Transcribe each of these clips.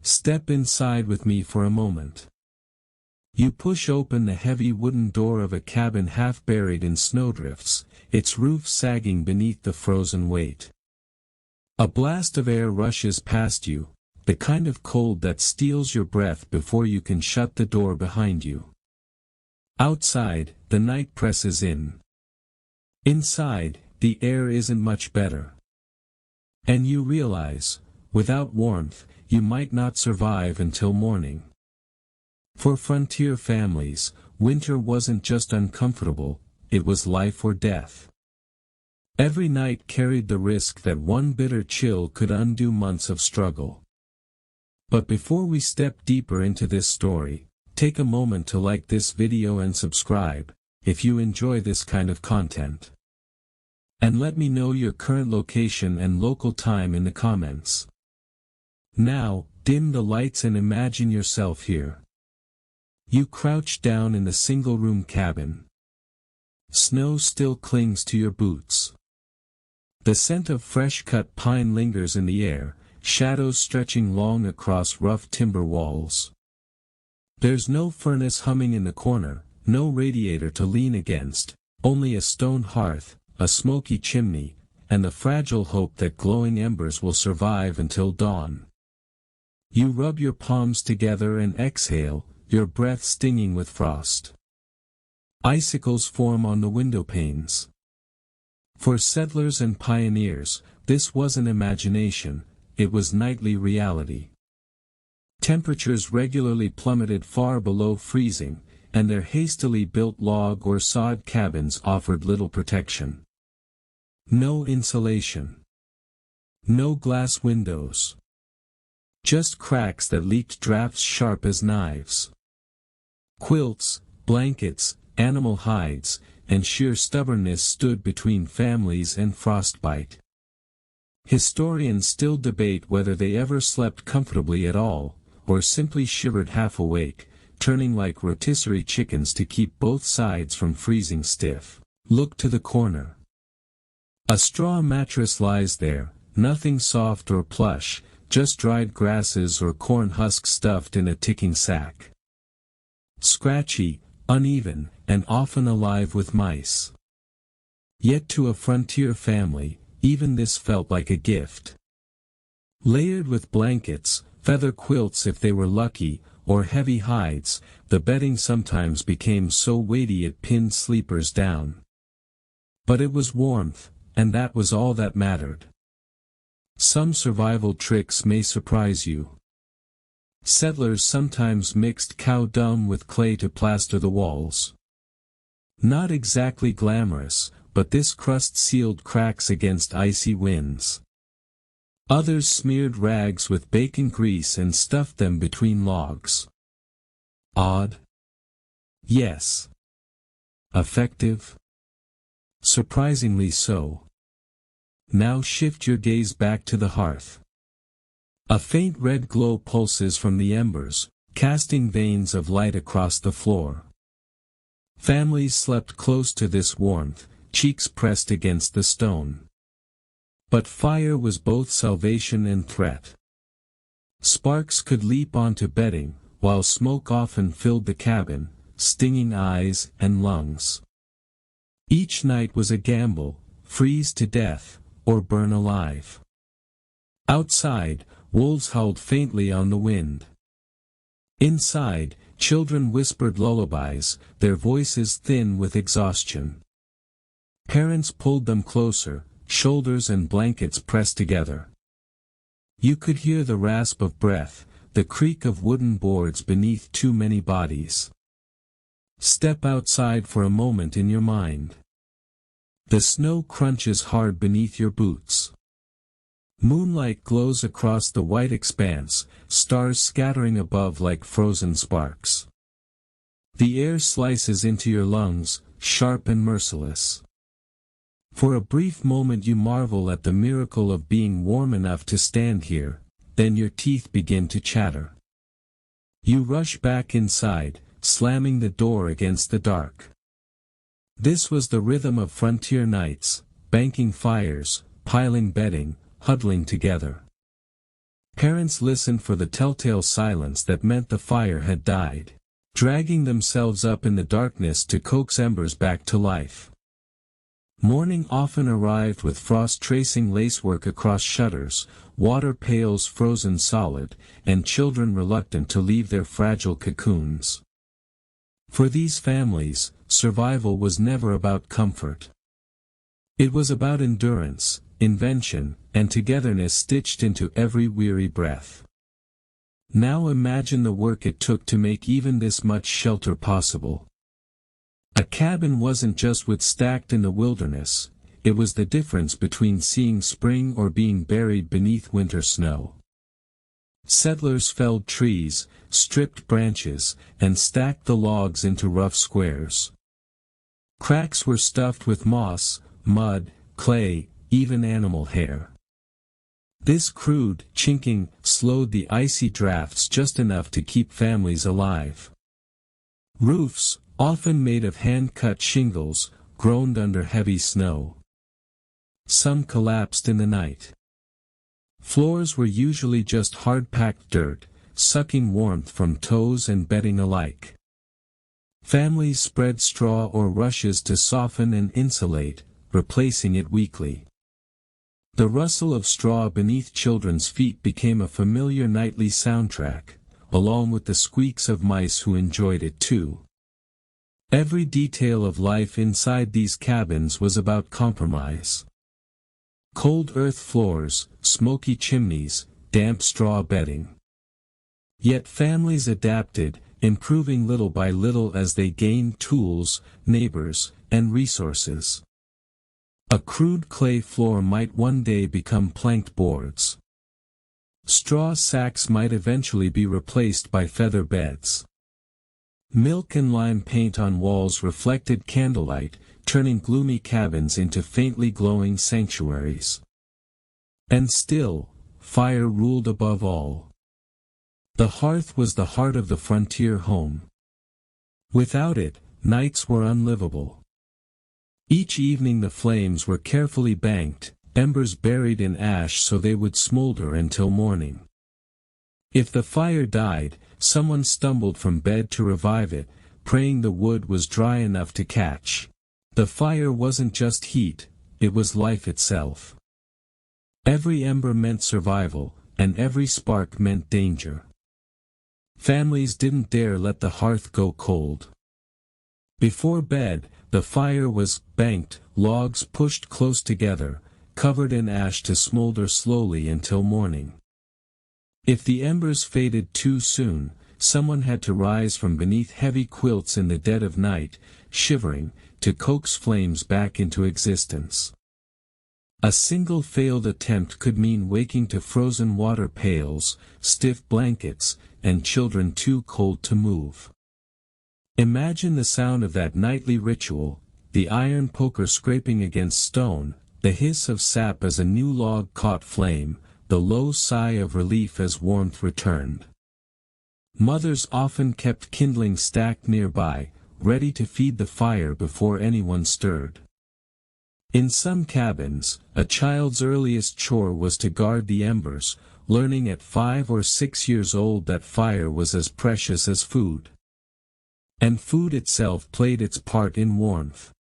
Step inside with me for a moment. You push open the heavy wooden door of a cabin half buried in snowdrifts, its roof sagging beneath the frozen weight. A blast of air rushes past you, the kind of cold that steals your breath before you can shut the door behind you. Outside, the night presses in. Inside, the air isn't much better. And you realize, without warmth, you might not survive until morning. For frontier families, winter wasn't just uncomfortable, it was life or death. Every night carried the risk that one bitter chill could undo months of struggle. But before we step deeper into this story, take a moment to like this video and subscribe, if you enjoy this kind of content. And let me know your current location and local time in the comments. Now, dim the lights and imagine yourself here. You crouch down in the single-room cabin. Snow still clings to your boots. The scent of fresh-cut pine lingers in the air, shadows stretching long across rough timber walls. There's no furnace humming in the corner, no radiator to lean against, only a stone hearth, a smoky chimney, and the fragile hope that glowing embers will survive until dawn. You rub your palms together and exhale, your breath stinging with frost. Icicles form on the window panes. For settlers and pioneers, this wasn't imagination, it was nightly reality. Temperatures regularly plummeted far below freezing, and their hastily built log or sod cabins offered little protection. No insulation. No glass windows. Just cracks that leaked drafts sharp as knives. Quilts, blankets, animal hides, and sheer stubbornness stood between families and frostbite. Historians still debate whether they ever slept comfortably at all, or simply shivered half awake, turning like rotisserie chickens to keep both sides from freezing stiff. Look to the corner. A straw mattress lies there, nothing soft or plush, just dried grasses or corn husks stuffed in a ticking sack. Scratchy, uneven, and often alive with mice. Yet to a frontier family, even this felt like a gift. Layered with blankets, feather quilts if they were lucky, or heavy hides, the bedding sometimes became so weighty it pinned sleepers down. But it was warmth, and that was all that mattered. Some survival tricks may surprise you. Settlers sometimes mixed cow dung with clay to plaster the walls. Not exactly glamorous, but this crust sealed cracks against icy winds. Others smeared rags with bacon grease and stuffed them between logs. Odd? Yes. Effective? Surprisingly so. Now shift your gaze back to the hearth. A faint red glow pulses from the embers, casting veins of light across the floor. Families slept close to this warmth, cheeks pressed against the stone. But fire was both salvation and threat. Sparks could leap onto bedding, while smoke often filled the cabin, stinging eyes and lungs. Each night was a gamble, freeze to death, or burn alive. Outside, wolves howled faintly on the wind. Inside, children whispered lullabies, their voices thin with exhaustion. Parents pulled them closer, shoulders and blankets pressed together. You could hear the rasp of breath, the creak of wooden boards beneath too many bodies. Step outside for a moment in your mind. The snow crunches hard beneath your boots. Moonlight glows across the white expanse, stars scattering above like frozen sparks. The air slices into your lungs, sharp and merciless. For a brief moment you marvel at the miracle of being warm enough to stand here, then your teeth begin to chatter. You rush back inside, slamming the door against the dark. This was the rhythm of frontier nights, banking fires, piling bedding, huddling together. Parents listened for the telltale silence that meant the fire had died, dragging themselves up in the darkness to coax embers back to life. Morning often arrived with frost tracing lacework across shutters, water pails frozen solid, and children reluctant to leave their fragile cocoons. For these families, survival was never about comfort. It was about endurance, invention, and togetherness stitched into every weary breath. Now imagine the work it took to make even this much shelter possible. A cabin wasn't just wood stacked in the wilderness, it was the difference between seeing spring or being buried beneath winter snow. Settlers felled trees, stripped branches, and stacked the logs into rough squares. Cracks were stuffed with moss, mud, clay, even animal hair. This crude chinking slowed the icy drafts just enough to keep families alive. Roofs, often made of hand-cut shingles, groaned under heavy snow. Some collapsed in the night. Floors were usually just hard-packed dirt, sucking warmth from toes and bedding alike. Families spread straw or rushes to soften and insulate, replacing it weekly. The rustle of straw beneath children's feet became a familiar nightly soundtrack, along with the squeaks of mice who enjoyed it too. Every detail of life inside these cabins was about compromise. Cold earth floors, smoky chimneys, damp straw bedding. Yet families adapted, improving little by little as they gained tools, neighbors, and resources. A crude clay floor might one day become planked boards. Straw sacks might eventually be replaced by feather beds. Milk and lime paint on walls reflected candlelight, turning gloomy cabins into faintly glowing sanctuaries. And still, fire ruled above all. The hearth was the heart of the frontier home. Without it, nights were unlivable. Each evening the flames were carefully banked, embers buried in ash so they would smolder until morning. If the fire died, someone stumbled from bed to revive it, praying the wood was dry enough to catch. The fire wasn't just heat, it was life itself. Every ember meant survival, and every spark meant danger. Families didn't dare let the hearth go cold. Before bed, the fire was banked, logs pushed close together, covered in ash to smolder slowly until morning. If the embers faded too soon, someone had to rise from beneath heavy quilts in the dead of night, shivering, to coax flames back into existence. A single failed attempt could mean waking to frozen water pails, stiff blankets, and children too cold to move. Imagine the sound of that nightly ritual, the iron poker scraping against stone, the hiss of sap as a new log caught flame, the low sigh of relief as warmth returned. Mothers often kept kindling stacked nearby, ready to feed the fire before anyone stirred. In some cabins, a child's earliest chore was to guard the embers, learning at 5 or 6 years old that fire was as precious as food. And food itself played its part in warmth.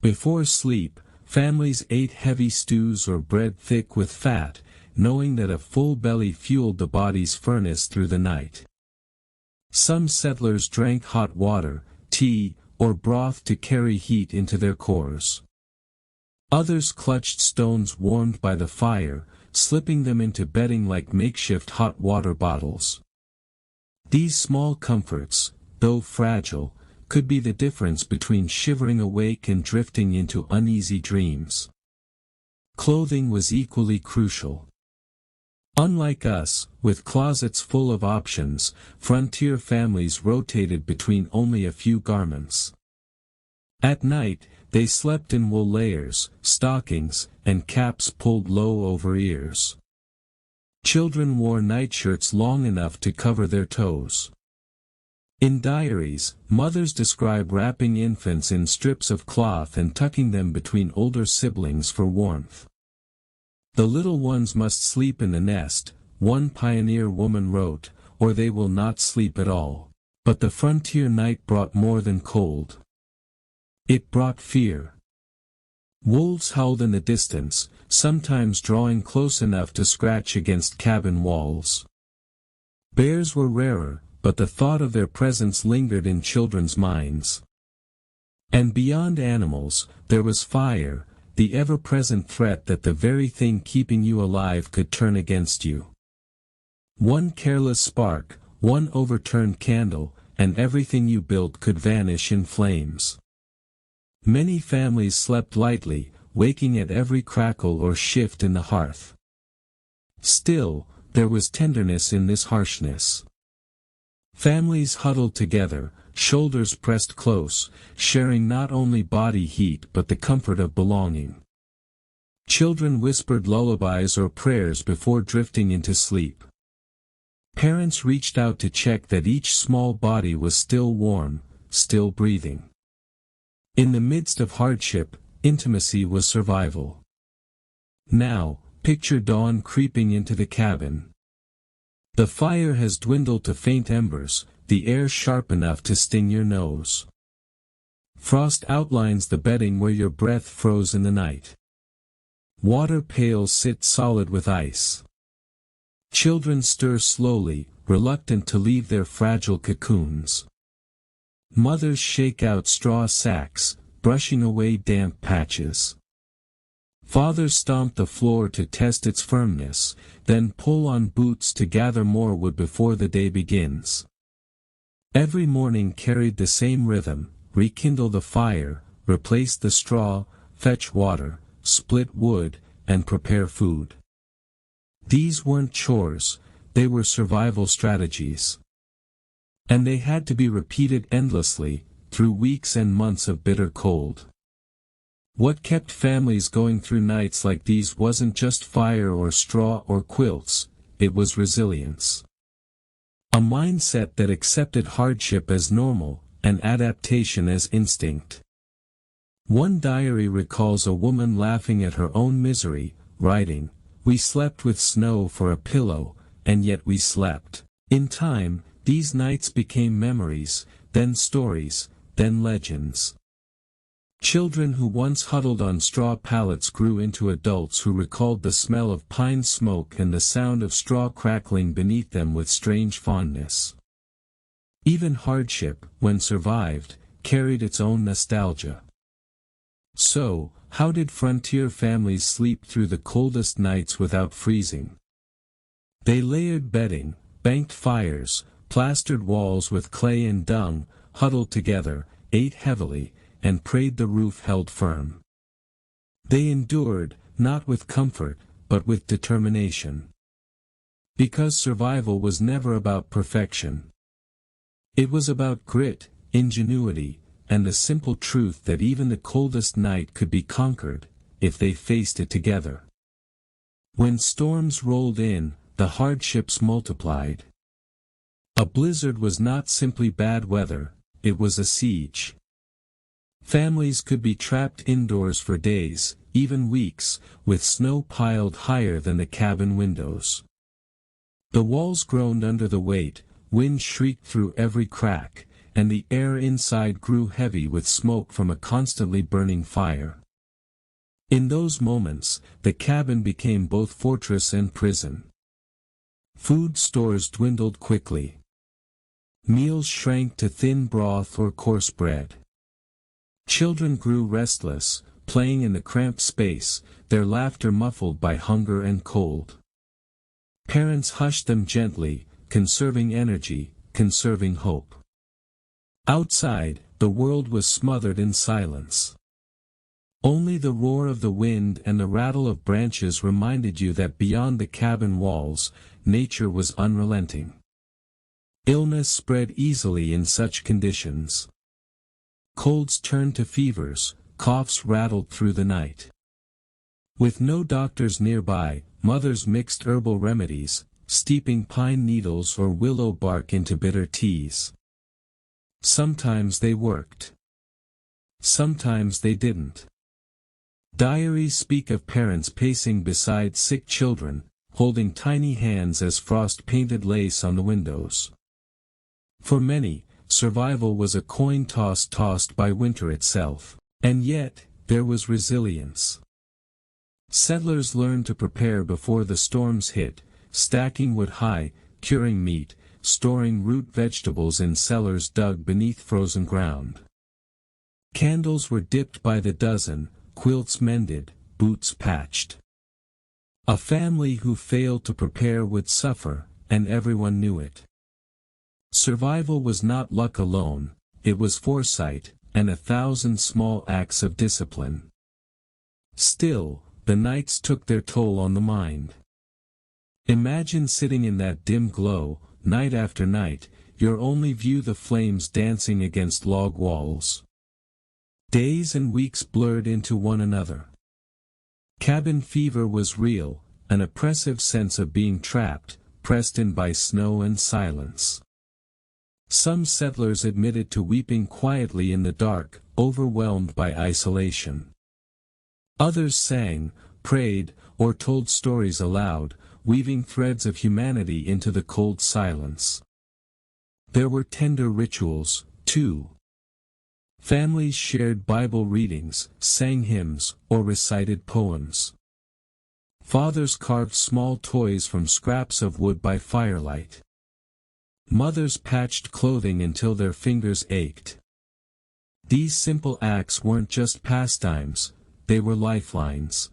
Before sleep, families ate heavy stews or bread thick with fat, knowing that a full belly fueled the body's furnace through the night. Some settlers drank hot water, tea, or broth to carry heat into their cores. Others clutched stones warmed by the fire, slipping them into bedding like makeshift hot water bottles. These small comforts, though fragile, could be the difference between shivering awake and drifting into uneasy dreams. Clothing was equally crucial. Unlike us, with closets full of options, frontier families rotated between only a few garments. At night, they slept in wool layers, stockings, and caps pulled low over ears. Children wore nightshirts long enough to cover their toes. In diaries, mothers describe wrapping infants in strips of cloth and tucking them between older siblings for warmth. The little ones must sleep in the nest, one pioneer woman wrote, or they will not sleep at all. But the frontier night brought more than cold. It brought fear. Wolves howled in the distance, sometimes drawing close enough to scratch against cabin walls. Bears were rarer, but the thought of their presence lingered in children's minds. And beyond animals, there was fire, the ever-present threat that the very thing keeping you alive could turn against you. One careless spark, one overturned candle, and everything you built could vanish in flames. Many families slept lightly, waking at every crackle or shift in the hearth. Still, there was tenderness in this harshness. Families huddled together, shoulders pressed close, sharing not only body heat but the comfort of belonging. Children whispered lullabies or prayers before drifting into sleep. Parents reached out to check that each small body was still warm, still breathing. In the midst of hardship, intimacy was survival. Now, picture dawn creeping into the cabin. The fire has dwindled to faint embers, the air sharp enough to sting your nose. Frost outlines the bedding where your breath froze in the night. Water pails sit solid with ice. Children stir slowly, reluctant to leave their fragile cocoons. Mothers shake out straw sacks, brushing away damp patches. Fathers stomp the floor to test its firmness, then pull on boots to gather more wood before the day begins. Every morning carried the same rhythm: rekindle the fire, replace the straw, fetch water, split wood, and prepare food. These weren't chores, they were survival strategies. And they had to be repeated endlessly, through weeks and months of bitter cold. What kept families going through nights like these wasn't just fire or straw or quilts, it was resilience. A mindset that accepted hardship as normal, and adaptation as instinct. One diary recalls a woman laughing at her own misery, writing, "We slept with snow for a pillow, and yet we slept." In time, these nights became memories, then stories, then legends. Children who once huddled on straw pallets grew into adults who recalled the smell of pine smoke and the sound of straw crackling beneath them with strange fondness. Even hardship, when survived, carried its own nostalgia. So, how did frontier families sleep through the coldest nights without freezing? They layered bedding, banked fires, plastered walls with clay and dung, huddled together, ate heavily, and prayed the roof held firm. They endured, not with comfort, but with determination. Because survival was never about perfection. It was about grit, ingenuity, and the simple truth that even the coldest night could be conquered, if they faced it together. When storms rolled in, the hardships multiplied. A blizzard was not simply bad weather, it was a siege. Families could be trapped indoors for days, even weeks, with snow piled higher than the cabin windows. The walls groaned under the weight, wind shrieked through every crack, and the air inside grew heavy with smoke from a constantly burning fire. In those moments, the cabin became both fortress and prison. Food stores dwindled quickly. Meals shrank to thin broth or coarse bread. Children grew restless, playing in the cramped space, their laughter muffled by hunger and cold. Parents hushed them gently, conserving energy, conserving hope. Outside, the world was smothered in silence. Only the roar of the wind and the rattle of branches reminded you that beyond the cabin walls, nature was unrelenting. Illness spread easily in such conditions. Colds turned to fevers, coughs rattled through the night. With no doctors nearby, mothers mixed herbal remedies, steeping pine needles or willow bark into bitter teas. Sometimes they worked. Sometimes they didn't. Diaries speak of parents pacing beside sick children, holding tiny hands as frost painted lace on the windows. For many, survival was a coin toss tossed by winter itself. And yet, there was resilience. Settlers learned to prepare before the storms hit, stacking wood high, curing meat, storing root vegetables in cellars dug beneath frozen ground. Candles were dipped by the dozen, quilts mended, boots patched. A family who failed to prepare would suffer, and everyone knew it. Survival was not luck alone, it was foresight, and 1,000 small acts of discipline. Still, the nights took their toll on the mind. Imagine sitting in that dim glow, night after night, your only view the flames dancing against log walls. Days and weeks blurred into one another. Cabin fever was real, an oppressive sense of being trapped, pressed in by snow and silence. Some settlers admitted to weeping quietly in the dark, overwhelmed by isolation. Others sang, prayed, or told stories aloud, weaving threads of humanity into the cold silence. There were tender rituals, too. Families shared Bible readings, sang hymns, or recited poems. Fathers carved small toys from scraps of wood by firelight. Mothers patched clothing until their fingers ached. These simple acts weren't just pastimes, they were lifelines.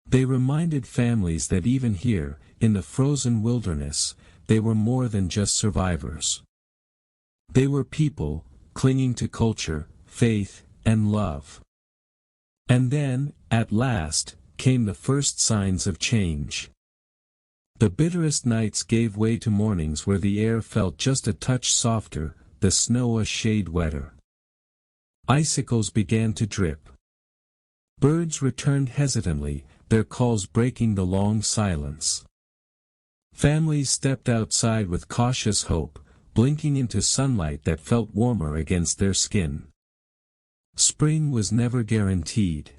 They reminded families that even here, in the frozen wilderness, they were more than just survivors. They were people, clinging to culture, faith, and love. And then, at last, came the first signs of change. The bitterest nights gave way to mornings where the air felt just a touch softer, the snow a shade wetter. Icicles began to drip. Birds returned hesitantly, their calls breaking the long silence. Families stepped outside with cautious hope, blinking into sunlight that felt warmer against their skin. Spring was never guaranteed.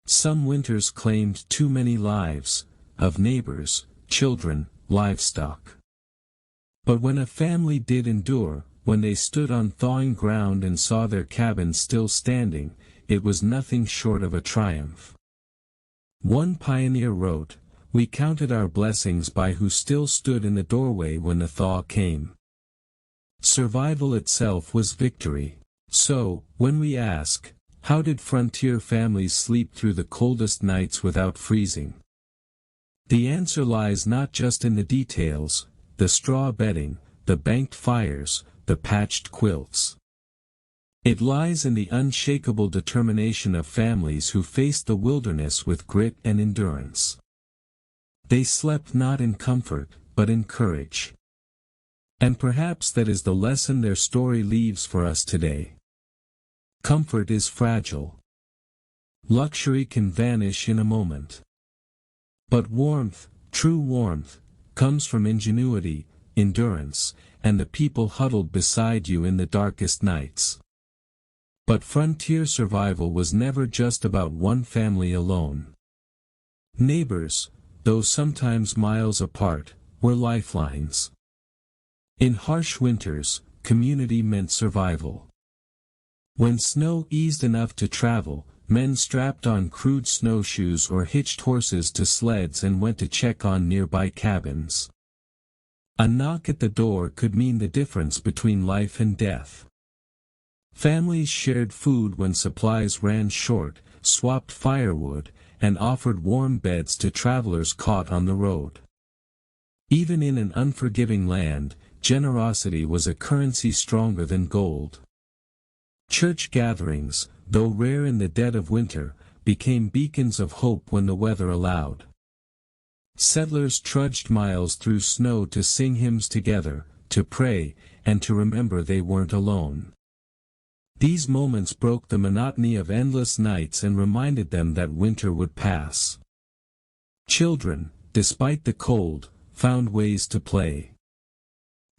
Some winters claimed too many lives, of neighbors, children, livestock. But when a family did endure, when they stood on thawing ground and saw their cabin still standing, it was nothing short of a triumph. One pioneer wrote, "We counted our blessings by who still stood in the doorway when the thaw came." Survival itself was victory. So, when we ask, how did frontier families sleep through the coldest nights without freezing? The answer lies not just in the details, the straw bedding, the banked fires, the patched quilts. It lies in the unshakable determination of families who faced the wilderness with grit and endurance. They slept not in comfort, but in courage. And perhaps that is the lesson their story leaves for us today. Comfort is fragile. Luxury can vanish in a moment. But warmth, true warmth, comes from ingenuity, endurance, and the people huddled beside you in the darkest nights. But frontier survival was never just about one family alone. Neighbors, though sometimes miles apart, were lifelines. In harsh winters, community meant survival. When snow eased enough to travel, men strapped on crude snowshoes or hitched horses to sleds and went to check on nearby cabins. A knock at the door could mean the difference between life and death. Families shared food when supplies ran short, swapped firewood, and offered warm beds to travelers caught on the road. Even in an unforgiving land, generosity was a currency stronger than gold. Church gatherings, though rare in the dead of winter, became beacons of hope when the weather allowed. Settlers trudged miles through snow to sing hymns together, to pray, and to remember they weren't alone. These moments broke the monotony of endless nights and reminded them that winter would pass. Children, despite the cold, found ways to play.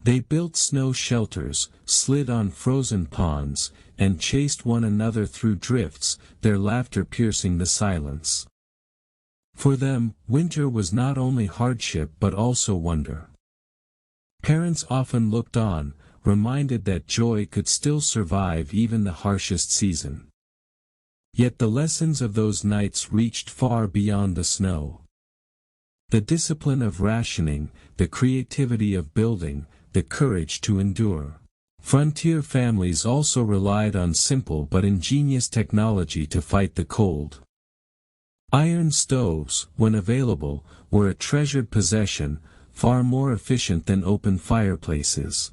They built snow shelters, slid on frozen ponds, and chased one another through drifts, their laughter piercing the silence. For them, winter was not only hardship but also wonder. Parents often looked on, reminded that joy could still survive even the harshest season. Yet the lessons of those nights reached far beyond the snow. The discipline of rationing, the creativity of building, the courage to endure. Frontier families also relied on simple but ingenious technology to fight the cold. Iron stoves, when available, were a treasured possession, far more efficient than open fireplaces.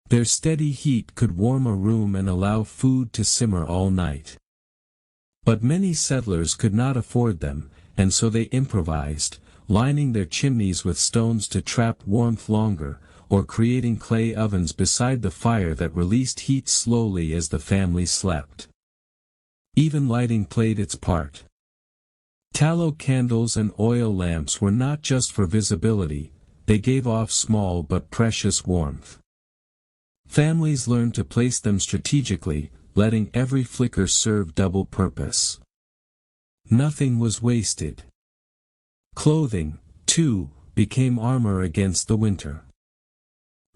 Their steady heat could warm a room and allow food to simmer all night. But many settlers could not afford them, and so they improvised, lining their chimneys with stones to trap warmth longer, or creating clay ovens beside the fire that released heat slowly as the family slept. Even lighting played its part. Tallow candles and oil lamps were not just for visibility, they gave off small but precious warmth. Families learned to place them strategically, letting every flicker serve double purpose. Nothing was wasted. Clothing, too, became armor against the winter.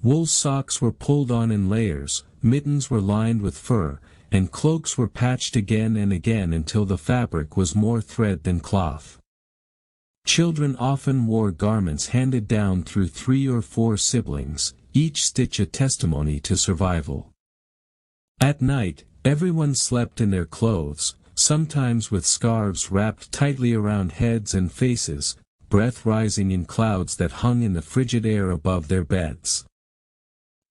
Wool socks were pulled on in layers, mittens were lined with fur, and cloaks were patched again and again until the fabric was more thread than cloth. Children often wore garments handed down through 3 or 4 siblings, each stitch a testimony to survival. At night, everyone slept in their clothes, sometimes with scarves wrapped tightly around heads and faces, breath rising in clouds that hung in the frigid air above their beds.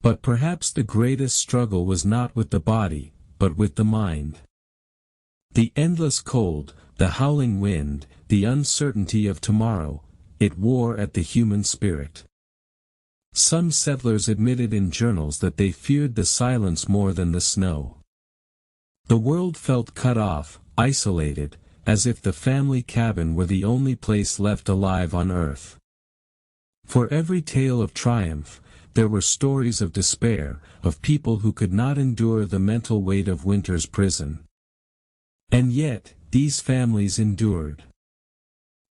But perhaps the greatest struggle was not with the body, but with the mind. The endless cold, the howling wind, the uncertainty of tomorrow, it wore at the human spirit. Some settlers admitted in journals that they feared the silence more than the snow. The world felt cut off, isolated, as if the family cabin were the only place left alive on earth. For every tale of triumph, there were stories of despair, of people who could not endure the mental weight of winter's prison. And yet, these families endured.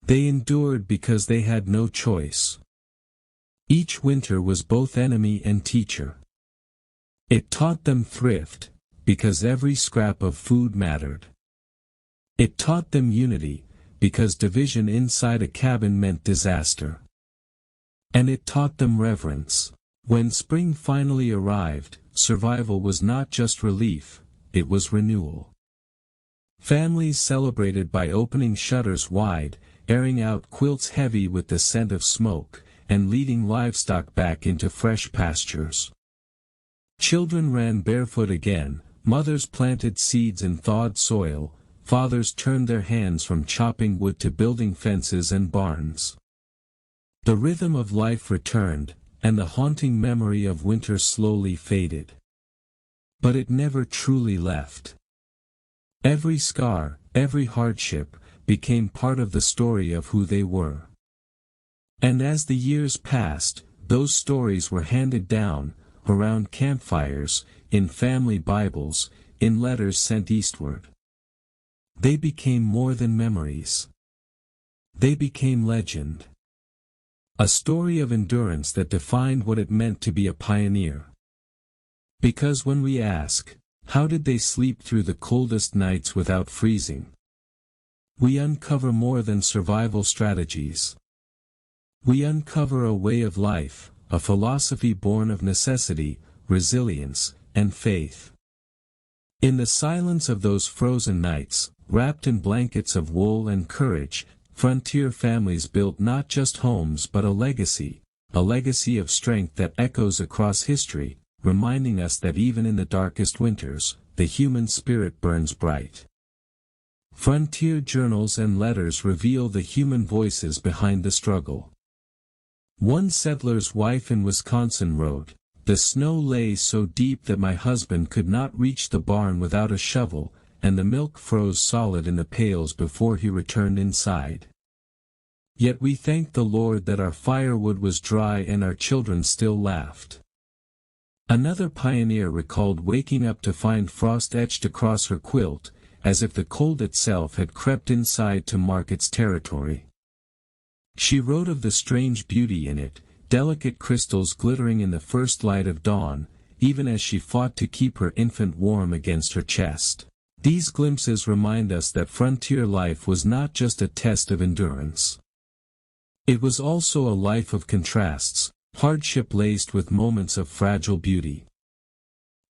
They endured because they had no choice. Each winter was both enemy and teacher. It taught them thrift, because every scrap of food mattered. It taught them unity, because division inside a cabin meant disaster. And it taught them reverence. When spring finally arrived, survival was not just relief, it was renewal. Families celebrated by opening shutters wide, airing out quilts heavy with the scent of smoke, and leading livestock back into fresh pastures. Children ran barefoot again, mothers planted seeds in thawed soil, fathers turned their hands from chopping wood to building fences and barns. The rhythm of life returned, and the haunting memory of winter slowly faded. But it never truly left. Every scar, every hardship, became part of the story of who they were. And as the years passed, those stories were handed down, around campfires, in family Bibles, in letters sent eastward. They became more than memories. They became legend. A story of endurance that defined what it meant to be a pioneer. Because when we ask, how did they sleep through the coldest nights without freezing? We uncover more than survival strategies. We uncover a way of life, a philosophy born of necessity, resilience, and faith. In the silence of those frozen nights, wrapped in blankets of wool and courage, frontier families built not just homes but a legacy of strength that echoes across history, reminding us that even in the darkest winters, the human spirit burns bright. Frontier journals and letters reveal the human voices behind the struggle. One settler's wife in Wisconsin wrote, "The snow lay so deep that my husband could not reach the barn without a shovel, and the milk froze solid in the pails before he returned inside. Yet we thanked the Lord that our firewood was dry and our children still laughed." Another pioneer recalled waking up to find frost etched across her quilt, as if the cold itself had crept inside to mark its territory. She wrote of the strange beauty in it, delicate crystals glittering in the first light of dawn, even as she fought to keep her infant warm against her chest. These glimpses remind us that frontier life was not just a test of endurance. It was also a life of contrasts, hardship laced with moments of fragile beauty.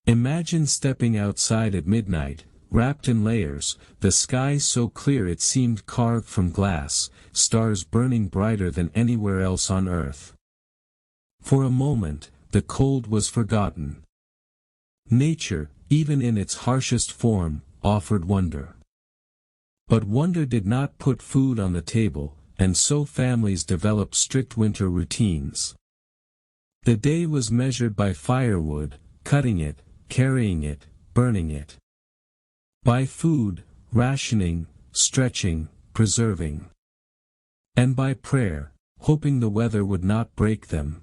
Imagine stepping outside at midnight, wrapped in layers, the sky so clear it seemed carved from glass, stars burning brighter than anywhere else on earth. For a moment, the cold was forgotten. Nature, even in its harshest form, offered wonder. But wonder did not put food on the table, and so families developed strict winter routines. The day was measured by firewood, cutting it, carrying it, burning it. By food, rationing, stretching, preserving. And by prayer, hoping the weather would not break them.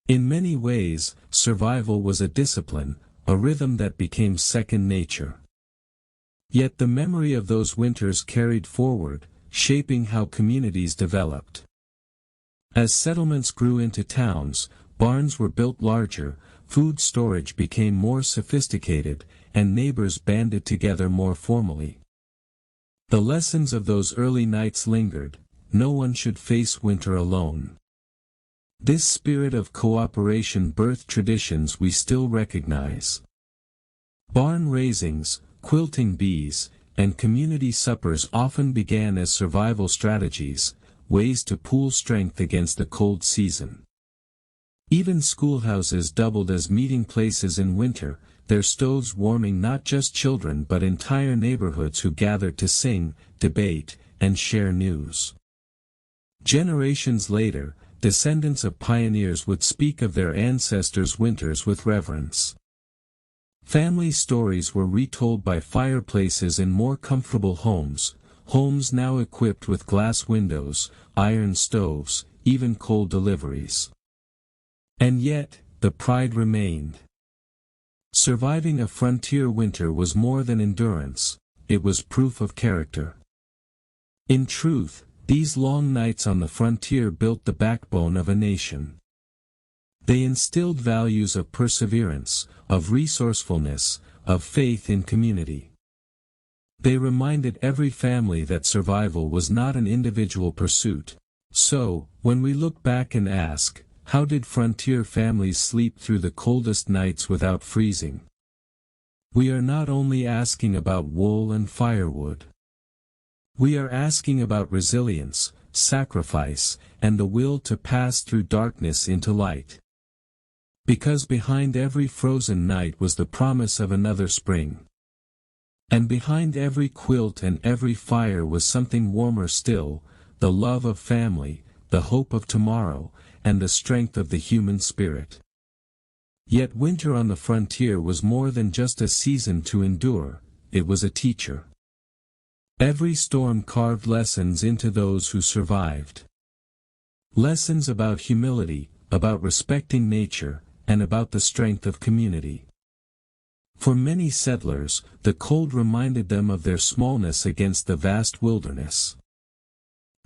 In many ways, survival was a discipline, a rhythm that became second nature. Yet the memory of those winters carried forward, shaping how communities developed. As settlements grew into towns, barns were built larger, food storage became more sophisticated, and neighbors banded together more formally. The lessons of those early nights lingered: no one should face winter alone. This spirit of cooperation birthed traditions we still recognize. Barn raisings, quilting bees, and community suppers often began as survival strategies, ways to pool strength against the cold season. Even schoolhouses doubled as meeting places in winter, their stoves warming not just children but entire neighborhoods who gathered to sing, debate, and share news. Generations later, descendants of pioneers would speak of their ancestors' winters with reverence. Family stories were retold by fireplaces in more comfortable homes, homes now equipped with glass windows, iron stoves, even cold deliveries. And yet, the pride remained. Surviving a frontier winter was more than endurance, it was proof of character. In truth, these long nights on the frontier built the backbone of a nation. They instilled values of perseverance, of resourcefulness, of faith in community. They reminded every family that survival was not an individual pursuit. So, when we look back and ask, how did frontier families sleep through the coldest nights without freezing? We are not only asking about wool and firewood. We are asking about resilience, sacrifice, and the will to pass through darkness into light. Because behind every frozen night was the promise of another spring. And behind every quilt and every fire was something warmer still, the love of family, the hope of tomorrow, and the strength of the human spirit. Yet winter on the frontier was more than just a season to endure, it was a teacher. Every storm carved lessons into those who survived. Lessons about humility, about respecting nature, and about the strength of community. For many settlers, the cold reminded them of their smallness against the vast wilderness.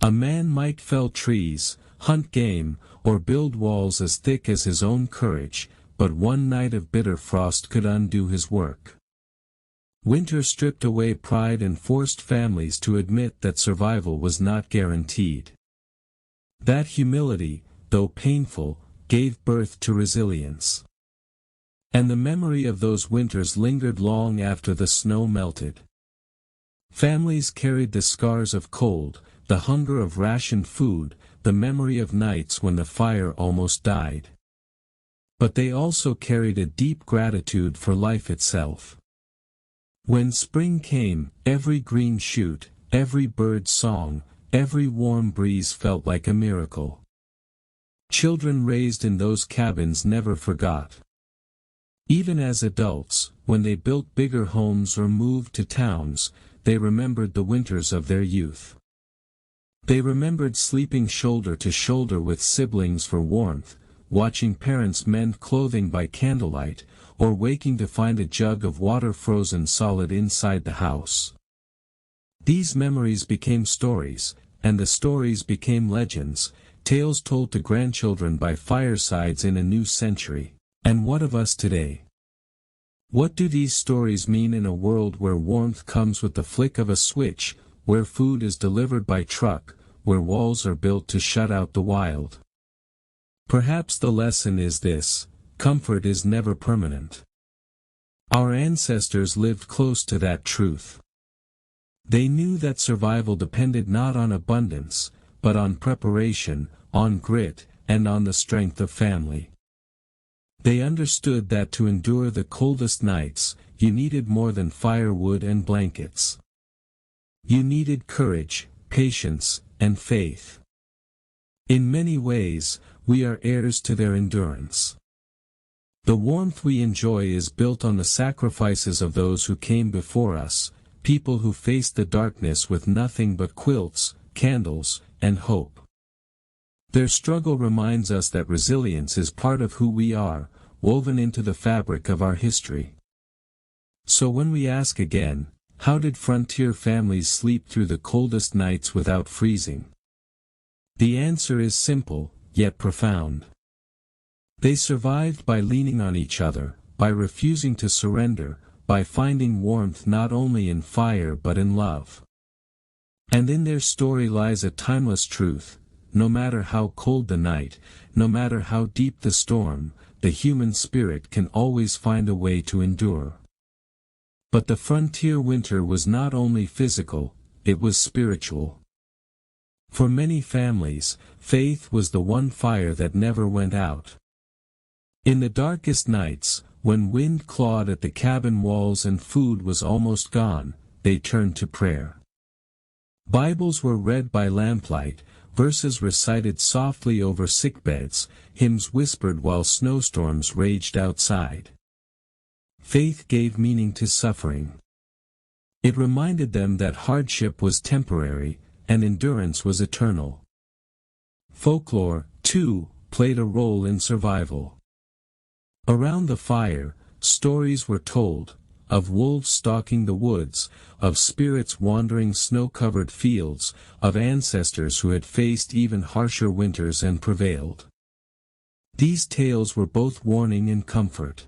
A man might fell trees, hunt game, or build walls as thick as his own courage, but one night of bitter frost could undo his work. Winter stripped away pride and forced families to admit that survival was not guaranteed. That humility, though painful, gave birth to resilience. And the memory of those winters lingered long after the snow melted. Families carried the scars of cold, the hunger of rationed food, the memory of nights when the fire almost died. But they also carried a deep gratitude for life itself. When spring came, every green shoot, every bird's song, every warm breeze felt like a miracle. Children raised in those cabins never forgot. Even as adults, when they built bigger homes or moved to towns, they remembered the winters of their youth. They remembered sleeping shoulder to shoulder with siblings for warmth, watching parents mend clothing by candlelight, or waking to find a jug of water frozen solid inside the house. These memories became stories, and the stories became legends, tales told to grandchildren by firesides in a new century. And what of us today? What do these stories mean in a world where warmth comes with the flick of a switch, where food is delivered by truck, where walls are built to shut out the wild? Perhaps the lesson is this: comfort is never permanent. Our ancestors lived close to that truth. They knew that survival depended not on abundance, but on preparation, on grit, and on the strength of family. They understood that to endure the coldest nights, you needed more than firewood and blankets. You needed courage, patience, and faith. In many ways, we are heirs to their endurance. The warmth we enjoy is built on the sacrifices of those who came before us, people who faced the darkness with nothing but quilts, candles, and hope. Their struggle reminds us that resilience is part of who we are, woven into the fabric of our history. So when we ask again, how did frontier families sleep through the coldest nights without freezing? The answer is simple, yet profound. They survived by leaning on each other, by refusing to surrender, by finding warmth not only in fire but in love. And in their story lies a timeless truth: no matter how cold the night, no matter how deep the storm, the human spirit can always find a way to endure. But the frontier winter was not only physical, it was spiritual. For many families, faith was the one fire that never went out. In the darkest nights, when wind clawed at the cabin walls and food was almost gone, they turned to prayer. Bibles were read by lamplight, verses recited softly over sickbeds, hymns whispered while snowstorms raged outside. Faith gave meaning to suffering. It reminded them that hardship was temporary, and endurance was eternal. Folklore, too, played a role in survival. Around the fire, stories were told, of wolves stalking the woods, of spirits wandering snow-covered fields, of ancestors who had faced even harsher winters and prevailed. These tales were both warning and comfort.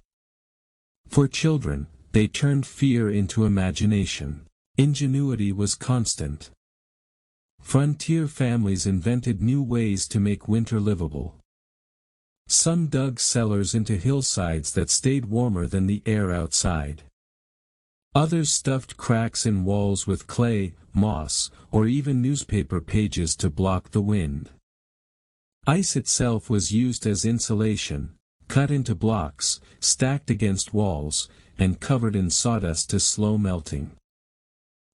For children, they turned fear into imagination. Ingenuity was constant. Frontier families invented new ways to make winter livable. Some dug cellars into hillsides that stayed warmer than the air outside. Others stuffed cracks in walls with clay, moss, or even newspaper pages to block the wind. Ice itself was used as insulation, cut into blocks, stacked against walls, and covered in sawdust to slow melting.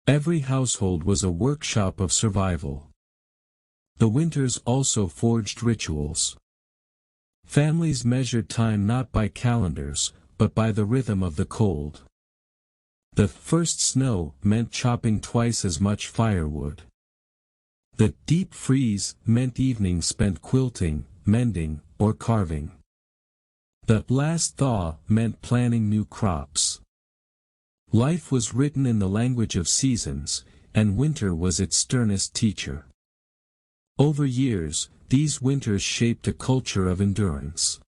Every household was a workshop of survival. The winters also forged rituals. Families measured time not by calendars, but by the rhythm of the cold. The first snow meant chopping twice as much firewood. The deep freeze meant evenings spent quilting, mending, or carving. The last thaw meant planting new crops. Life was written in the language of seasons, and winter was its sternest teacher. Over years, these winters shaped a culture of endurance.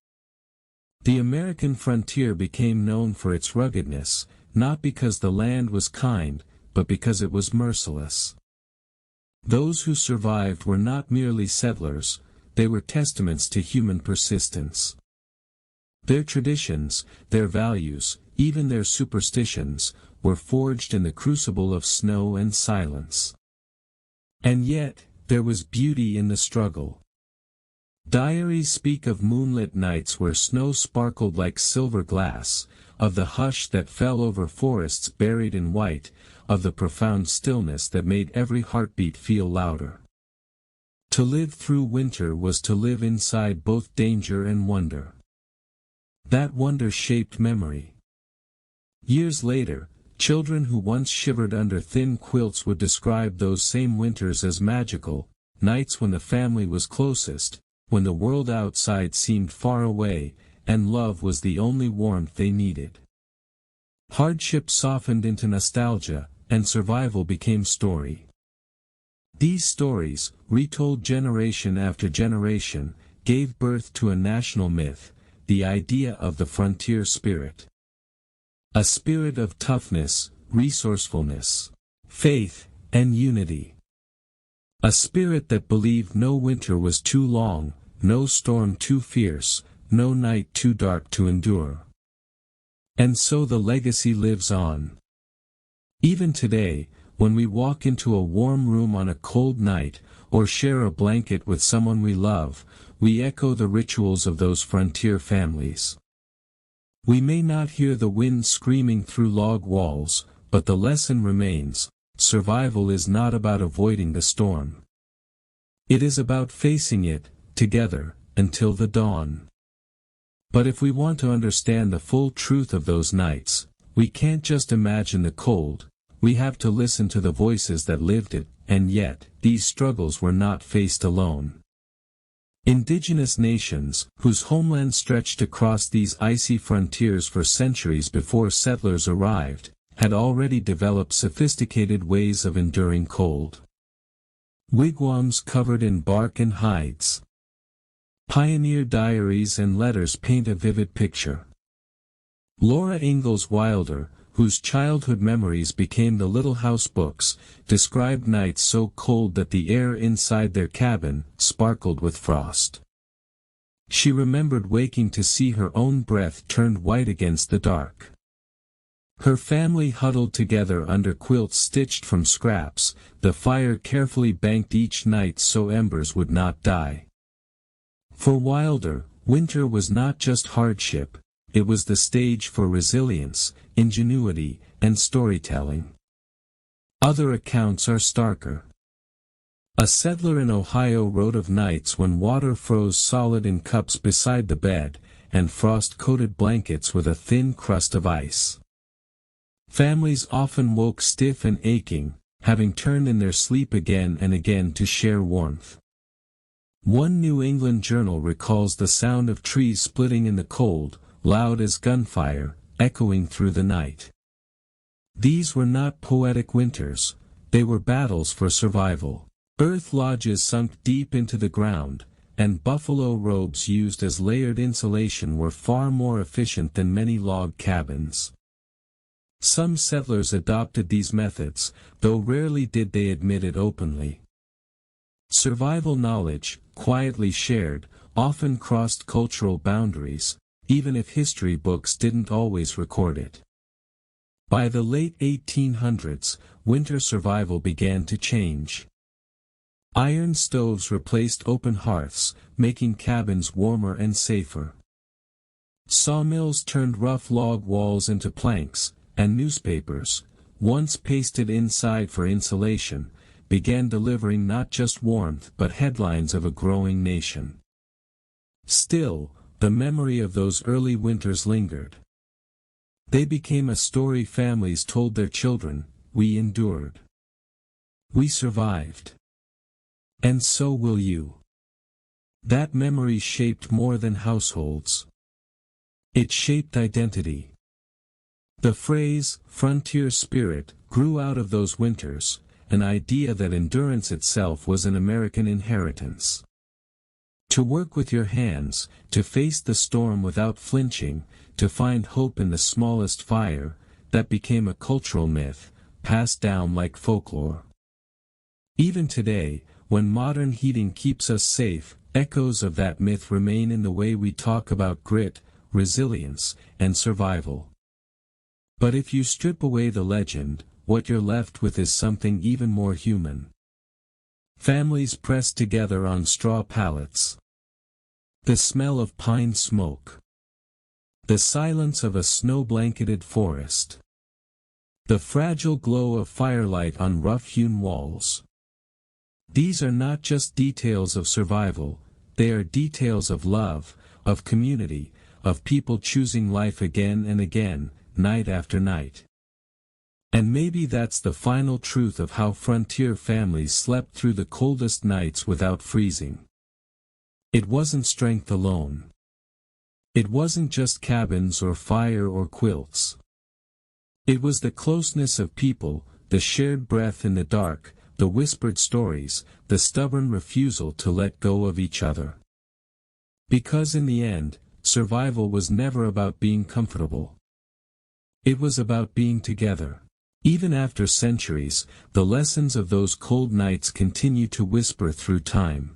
The American frontier became known for its ruggedness, not because the land was kind, but because it was merciless. Those who survived were not merely settlers, they were testaments to human persistence. Their traditions, their values, even their superstitions, were forged in the crucible of snow and silence. And yet, there was beauty in the struggle. Diaries speak of moonlit nights where snow sparkled like silver glass, of the hush that fell over forests buried in white, of the profound stillness that made every heartbeat feel louder. To live through winter was to live inside both danger and wonder. That wonder shaped memory. Years later, children who once shivered under thin quilts would describe those same winters as magical, nights when the family was closest, when the world outside seemed far away, and love was the only warmth they needed. Hardship softened into nostalgia, and survival became story. These stories, retold generation after generation, gave birth to a national myth, the idea of the frontier spirit. A spirit of toughness, resourcefulness, faith, and unity. A spirit that believed no winter was too long, no storm too fierce, no night too dark to endure. And so the legacy lives on. Even today, when we walk into a warm room on a cold night, or share a blanket with someone we love, we echo the rituals of those frontier families. We may not hear the wind screaming through log walls, but the lesson remains: survival is not about avoiding the storm. It is about facing it, together, until the dawn. But if we want to understand the full truth of those nights, we can't just imagine the cold, we have to listen to the voices that lived it, and yet, these struggles were not faced alone. Indigenous nations, whose homeland stretched across these icy frontiers for centuries before settlers arrived, had already developed sophisticated ways of enduring cold. Wigwams covered in bark and hides. Pioneer diaries and letters paint a vivid picture. Laura Ingalls Wilder, whose childhood memories became the Little House books, described nights so cold that the air inside their cabin sparkled with frost. She remembered waking to see her own breath turned white against the dark. Her family huddled together under quilts stitched from scraps, the fire carefully banked each night so embers would not die. For Wilder, winter was not just hardship, it was the stage for resilience, ingenuity, and storytelling. Other accounts are starker. A settler in Ohio wrote of nights when water froze solid in cups beside the bed, and frost-coated blankets with a thin crust of ice. Families often woke stiff and aching, having turned in their sleep again and again to share warmth. One New England journal recalls the sound of trees splitting in the cold, loud as gunfire, echoing through the night. These were not poetic winters, they were battles for survival. Earth lodges sunk deep into the ground, and buffalo robes used as layered insulation were far more efficient than many log cabins. Some settlers adopted these methods, though rarely did they admit it openly. Survival knowledge, quietly shared, often crossed cultural boundaries, even if history books didn't always record it. By the late 1800s, winter survival began to change. Iron stoves replaced open hearths, making cabins warmer and safer. Sawmills turned rough log walls into planks, and newspapers, once pasted inside for insulation, began delivering not just warmth but headlines of a growing nation. Still, the memory of those early winters lingered. They became a story families told their children: we endured. We survived. And so will you. That memory shaped more than households. It shaped identity. The phrase, frontier spirit, grew out of those winters, an idea that endurance itself was an American inheritance. To work with your hands, to face the storm without flinching, to find hope in the smallest fire, that became a cultural myth, passed down like folklore. Even today, when modern heating keeps us safe, echoes of that myth remain in the way we talk about grit, resilience, and survival. But if you strip away the legend, what you're left with is something even more human. Families pressed together on straw pallets. The smell of pine smoke. The silence of a snow-blanketed forest. The fragile glow of firelight on rough-hewn walls. These are not just details of survival, they are details of love, of community, of people choosing life again and again, night after night. And maybe that's the final truth of how frontier families slept through the coldest nights without freezing. It wasn't strength alone. It wasn't just cabins or fire or quilts. It was the closeness of people, the shared breath in the dark, the whispered stories, the stubborn refusal to let go of each other. Because in the end, survival was never about being comfortable. It was about being together. Even after centuries, the lessons of those cold nights continue to whisper through time.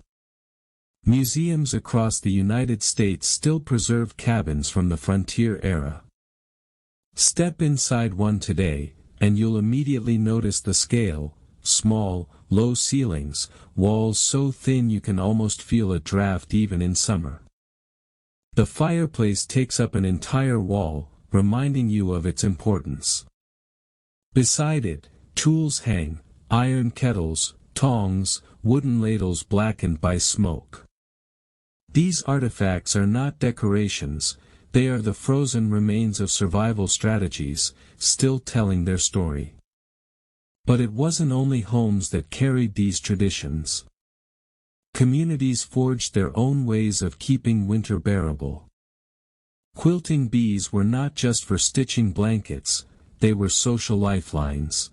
Museums across the United States still preserve cabins from the frontier era. Step inside one today, and you'll immediately notice the scale: small, low ceilings, walls so thin you can almost feel a draft even in summer. The fireplace takes up an entire wall, reminding you of its importance. Beside it, tools hang: iron kettles, tongs, wooden ladles blackened by smoke. These artifacts are not decorations, they are the frozen remains of survival strategies, still telling their story. But it wasn't only homes that carried these traditions. Communities forged their own ways of keeping winter bearable. Quilting bees were not just for stitching blankets, they were social lifelines.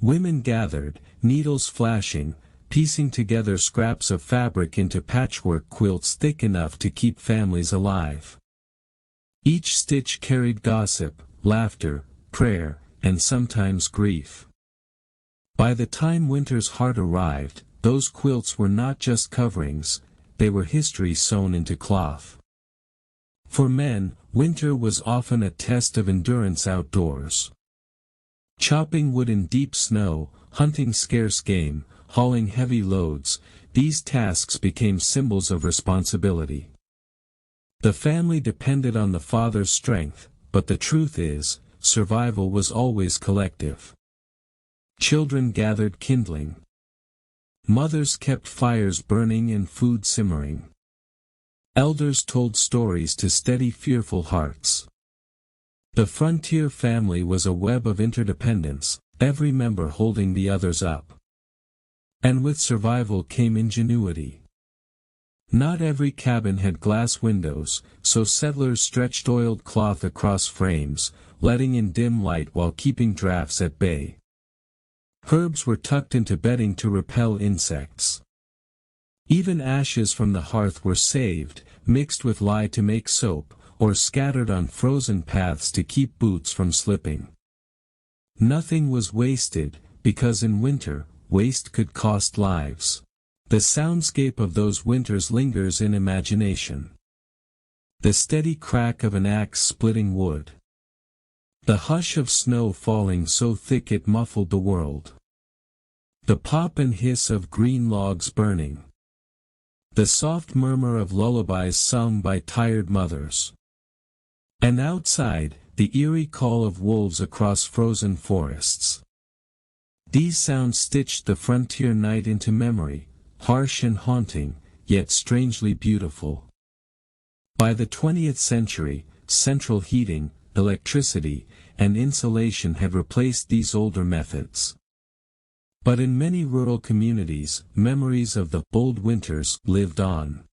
Women gathered, needles flashing, piecing together scraps of fabric into patchwork quilts thick enough to keep families alive. Each stitch carried gossip, laughter, prayer, and sometimes grief. By the time winter's heart arrived, those quilts were not just coverings, they were history sewn into cloth. For men, winter was often a test of endurance outdoors. Chopping wood in deep snow, hunting scarce game, hauling heavy loads, these tasks became symbols of responsibility. The family depended on the father's strength, but the truth is, survival was always collective. Children gathered kindling. Mothers kept fires burning and food simmering. Elders told stories to steady fearful hearts. The frontier family was a web of interdependence, every member holding the others up. And with survival came ingenuity. Not every cabin had glass windows, so settlers stretched oiled cloth across frames, letting in dim light while keeping drafts at bay. Herbs were tucked into bedding to repel insects. Even ashes from the hearth were saved, mixed with lye to make soap, or scattered on frozen paths to keep boots from slipping. Nothing was wasted, because in winter, waste could cost lives. The soundscape of those winters lingers in imagination. The steady crack of an axe splitting wood. The hush of snow falling so thick it muffled the world. The pop and hiss of green logs burning. The soft murmur of lullabies sung by tired mothers. And outside, the eerie call of wolves across frozen forests. These sounds stitched the frontier night into memory, harsh and haunting, yet strangely beautiful. By the 20th century, central heating, electricity, and insulation had replaced these older methods. But in many rural communities, memories of the bold winters lived on.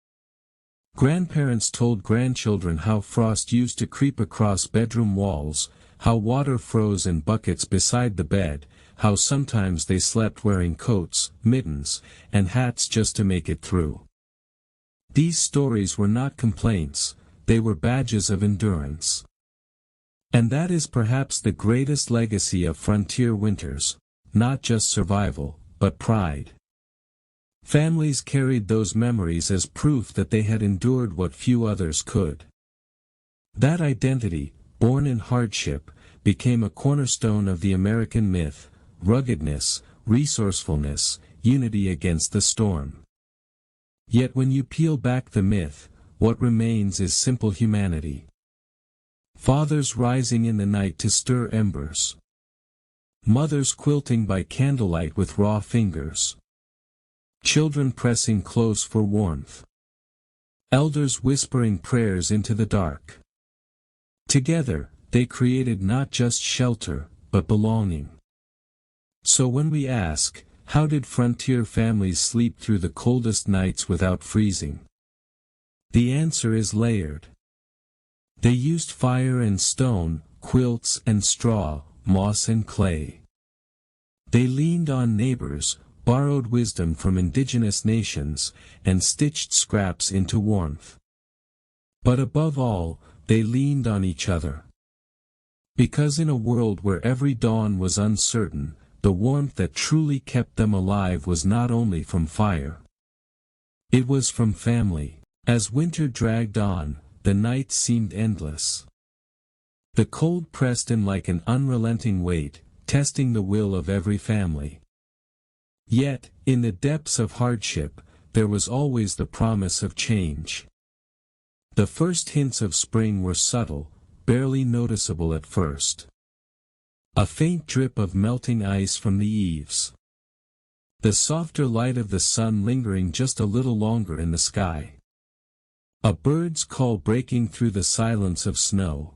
Grandparents told grandchildren how frost used to creep across bedroom walls, how water froze in buckets beside the bed, how sometimes they slept wearing coats, mittens, and hats just to make it through. These stories were not complaints, they were badges of endurance. And that is perhaps the greatest legacy of frontier winters, not just survival, but pride. Families carried those memories as proof that they had endured what few others could. That identity, born in hardship, became a cornerstone of the American myth: ruggedness, resourcefulness, unity against the storm. Yet when you peel back the myth, what remains is simple humanity. Fathers rising in the night to stir embers. Mothers quilting by candlelight with raw fingers. Children pressing close for warmth. Elders whispering prayers into the dark. Together, they created not just shelter, but belonging. So when we ask, how did frontier families sleep through the coldest nights without freezing? The answer is layered. They used fire and stone, quilts and straw, moss and clay. They leaned on neighbors, borrowed wisdom from indigenous nations, and stitched scraps into warmth. But above all, they leaned on each other. Because in a world where every dawn was uncertain, the warmth that truly kept them alive was not only from fire. It was from family. As winter dragged on, the nights seemed endless. The cold pressed in like an unrelenting weight, testing the will of every family. Yet, in the depths of hardship, there was always the promise of change. The first hints of spring were subtle, barely noticeable at first. A faint drip of melting ice from the eaves. The softer light of the sun lingering just a little longer in the sky. A bird's call breaking through the silence of snow.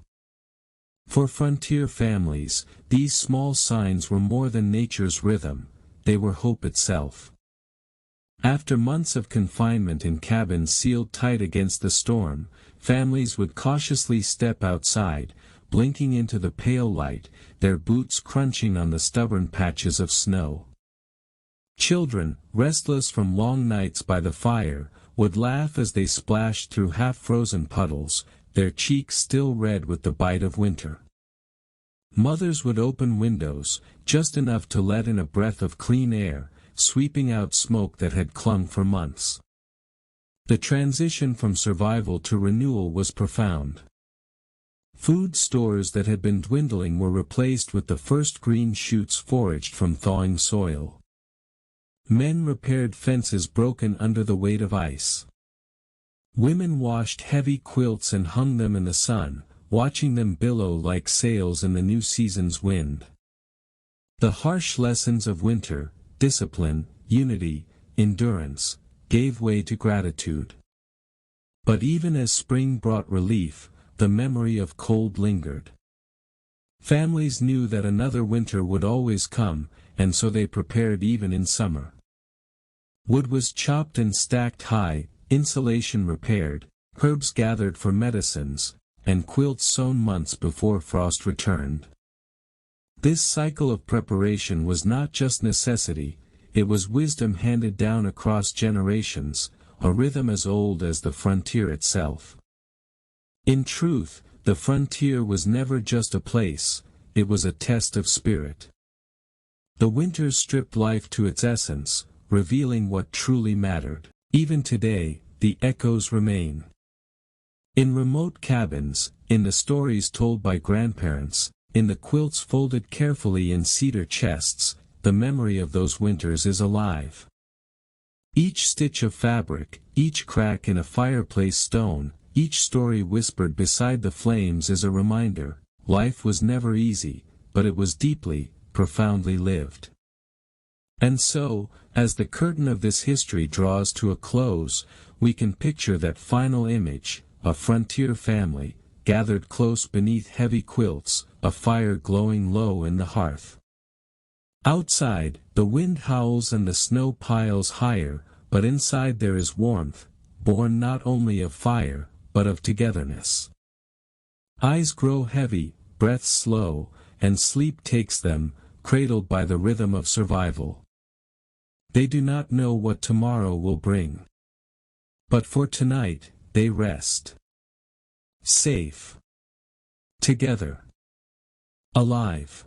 For frontier families, these small signs were more than nature's rhythm, they were hope itself. After months of confinement in cabins sealed tight against the storm, families would cautiously step outside, blinking into the pale light, their boots crunching on the stubborn patches of snow. Children, restless from long nights by the fire, would laugh as they splashed through half-frozen puddles, their cheeks still red with the bite of winter. Mothers would open windows, just enough to let in a breath of clean air, sweeping out smoke that had clung for months. The transition from survival to renewal was profound. Food stores that had been dwindling were replaced with the first green shoots foraged from thawing soil. Men repaired fences broken under the weight of ice. Women washed heavy quilts and hung them in the sun, watching them billow like sails in the new season's wind. The harsh lessons of winter, discipline, unity, endurance, gave way to gratitude. But even as spring brought relief, the memory of cold lingered. Families knew that another winter would always come, and so they prepared even in summer. Wood was chopped and stacked high, insulation repaired, herbs gathered for medicines, and quilts sewn months before frost returned. This cycle of preparation was not just necessity, it was wisdom handed down across generations, a rhythm as old as the frontier itself. In truth, the frontier was never just a place, it was a test of spirit. The winters stripped life to its essence, revealing what truly mattered. Even today, the echoes remain. In remote cabins, in the stories told by grandparents, in the quilts folded carefully in cedar chests, the memory of those winters is alive. Each stitch of fabric, each crack in a fireplace stone, each story whispered beside the flames is a reminder, life was never easy, but it was deeply, profoundly lived. And so, as the curtain of this history draws to a close, we can picture that final image, a frontier family, gathered close beneath heavy quilts, a fire glowing low in the hearth. Outside, the wind howls and the snow piles higher, but inside there is warmth, born not only of fire, but of togetherness. Eyes grow heavy, breaths slow, and sleep takes them, cradled by the rhythm of survival. They do not know what tomorrow will bring. But for tonight, they rest. Safe. Together. Alive.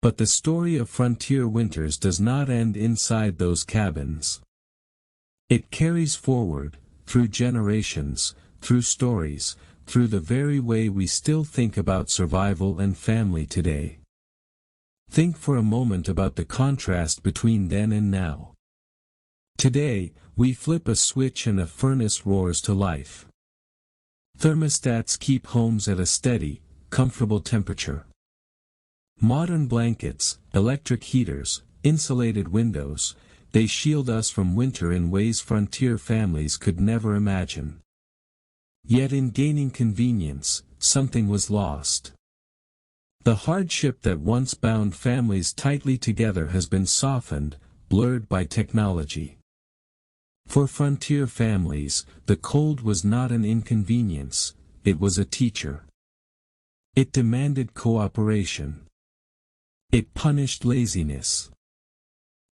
But the story of frontier winters does not end inside those cabins. It carries forward, through generations, through stories, through the very way we still think about survival and family today. Think for a moment about the contrast between then and now. Today, we flip a switch and a furnace roars to life. Thermostats keep homes at a steady, comfortable temperature. Modern blankets, electric heaters, insulated windows, they shield us from winter in ways frontier families could never imagine. Yet in gaining convenience, something was lost. The hardship that once bound families tightly together has been softened, blurred by technology. For frontier families, the cold was not an inconvenience, it was a teacher. It demanded cooperation. It punished laziness.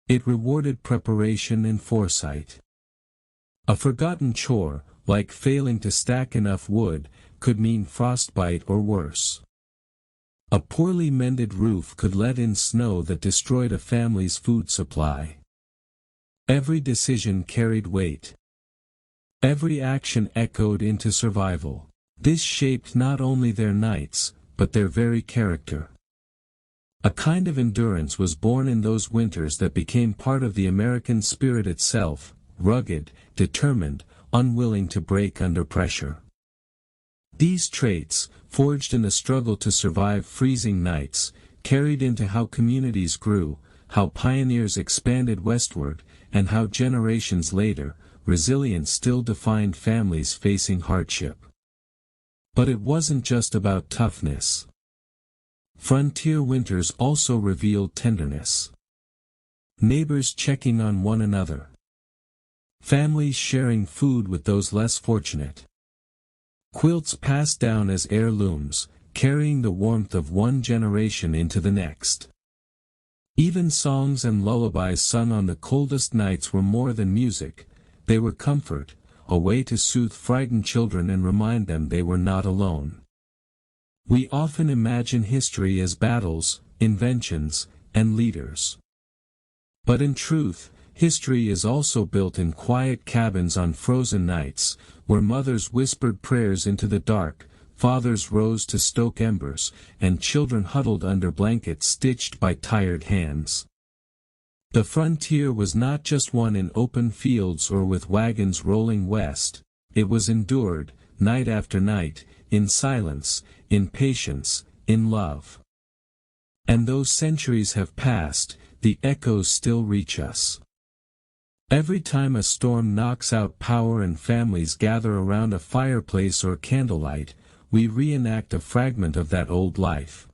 It rewarded preparation and foresight. A forgotten chore, like failing to stack enough wood, could mean frostbite or worse. A poorly mended roof could let in snow that destroyed a family's food supply. Every decision carried weight. Every action echoed into survival. This shaped not only their nights, but their very character. A kind of endurance was born in those winters that became part of the American spirit itself, rugged, determined, unwilling to break under pressure. These traits, forged in the struggle to survive freezing nights, carried into how communities grew, how pioneers expanded westward, and how generations later, resilience still defined families facing hardship. But it wasn't just about toughness. Frontier winters also revealed tenderness. Neighbors checking on one another. Families sharing food with those less fortunate. Quilts passed down as heirlooms, carrying the warmth of one generation into the next. Even songs and lullabies sung on the coldest nights were more than music, they were comfort, a way to soothe frightened children and remind them they were not alone. We often imagine history as battles, inventions, and leaders. But in truth, history is also built in quiet cabins on frozen nights, where mothers whispered prayers into the dark, fathers rose to stoke embers, and children huddled under blankets stitched by tired hands. The frontier was not just won in open fields or with wagons rolling west, it was endured, night after night, in silence, in patience, in love. And though centuries have passed, the echoes still reach us. Every time a storm knocks out power and families gather around a fireplace or candlelight, we reenact a fragment of that old life.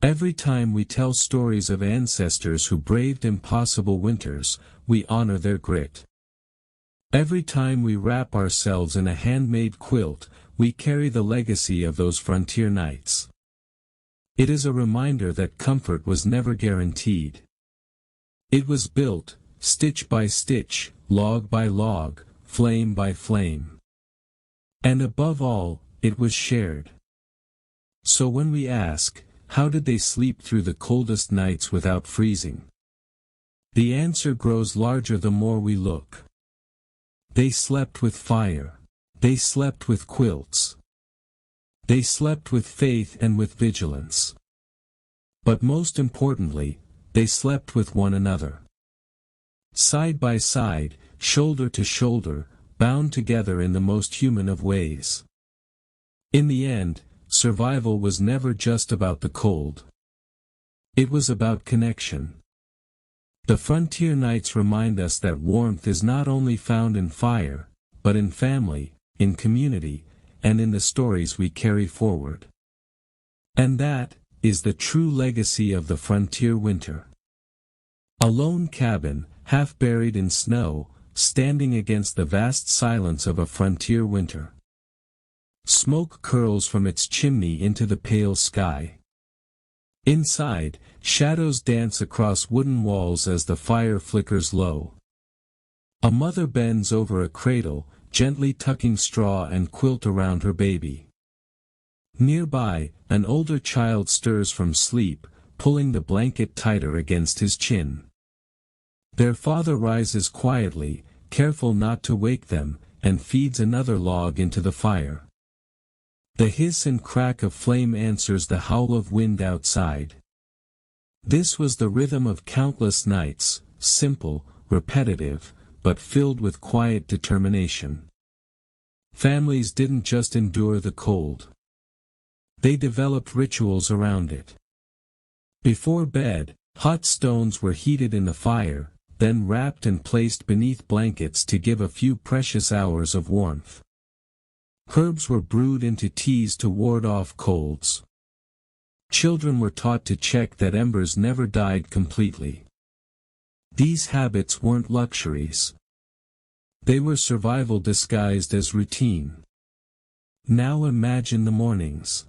Every time we tell stories of ancestors who braved impossible winters, we honor their grit. Every time we wrap ourselves in a handmade quilt, we carry the legacy of those frontier nights. It is a reminder that comfort was never guaranteed. It was built, stitch by stitch, log by log, flame by flame. And above all, it was shared. So when we ask, how did they sleep through the coldest nights without freezing? The answer grows larger the more we look. They slept with fire. They slept with quilts. They slept with faith and with vigilance. But most importantly, they slept with one another. Side by side, shoulder to shoulder, bound together in the most human of ways. In the end, survival was never just about the cold. It was about connection. The frontier nights remind us that warmth is not only found in fire, but in family, in community, and in the stories we carry forward. And that is the true legacy of the frontier winter. A lone cabin, half buried in snow, standing against the vast silence of a frontier winter. Smoke curls from its chimney into the pale sky. Inside, shadows dance across wooden walls as the fire flickers low. A mother bends over a cradle, gently tucking straw and quilt around her baby. Nearby, an older child stirs from sleep, pulling the blanket tighter against his chin. Their father rises quietly, careful not to wake them, and feeds another log into the fire. The hiss and crack of flame answers the howl of wind outside. This was the rhythm of countless nights, simple, repetitive, but filled with quiet determination. Families didn't just endure the cold. They developed rituals around it. Before bed, hot stones were heated in the fire, then wrapped and placed beneath blankets to give a few precious hours of warmth. Herbs were brewed into teas to ward off colds. Children were taught to check that embers never died completely. These habits weren't luxuries. They were survival disguised as routine. Now imagine the mornings.